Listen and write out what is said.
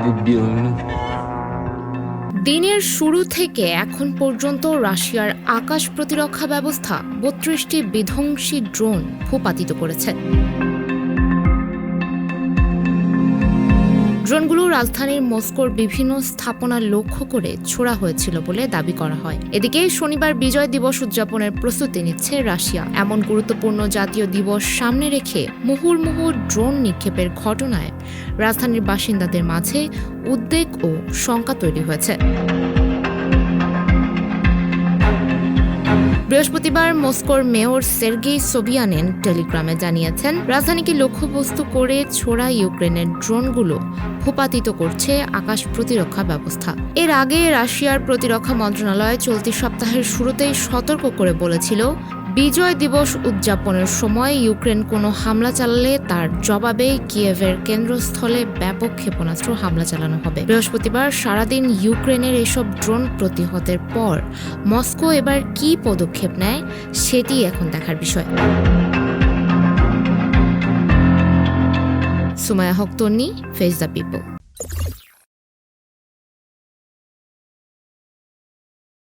убил. দিনের শুরু থেকে এখন পর্যন্ত রাশিয়ার আকাশ প্রতিরক্ষা ব্যবস্থা ৩২টি বিধ্বংসী ড্রোন ভূপাতিত করেছে। ড্রোনগুলো রাজধানীর মস্কোর বিভিন্ন স্থাপনা লক্ষ্য করে ছোড়া হয়েছিল বলে দাবি করা হয়। এদিকে শনিবার বিজয় দিবস উদযাপনের প্রস্তুতি নিচ্ছে রাশিয়া। এমন গুরুত্বপূর্ণ জাতীয় দিবস সামনে রেখে মুহুর্মুহু ড্রোন নিক্ষেপের ঘটনায় রাজধানীর বাসিন্দাদের মাঝে উদ্বেগ ও শঙ্কা তৈরি হয়েছে। বৃহস্পতিবার মস্কোর মেয়র সের্গেই সোবিয়ানিন টেলিগ্রামে জানিয়েছেন, রাজধানীকে লক্ষ্যবস্তু করে ছোড়া ইউক্রেনের ড্রোনগুলো ভূপাতিত করছে আকাশ প্রতিরক্ষা ব্যবস্থা। এর আগে রাশিয়ার প্রতিরক্ষা মন্ত্রণালয় চলতি সপ্তাহের শুরুতেই সতর্ক করে বলেছিল, বিজয় দিবস উদযাপনের সময় ইউক্রেন কোনো হামলা চালালে তার জবাবে কিয়েভের কেন্দ্রস্থলে ব্যাপক ক্ষেপণাস্ত্র হামলা চালানো হবে। বৃহস্পতিবার সারাদিন ইউক্রেনের এসব ড্রোন প্রতিহতের পর মস্কো এবার কী পদক্ষেপ নেয় সেটি এখন দেখার বিষয়। সুমাইয়া হক তন্নি, ফেস দ্য পিপল।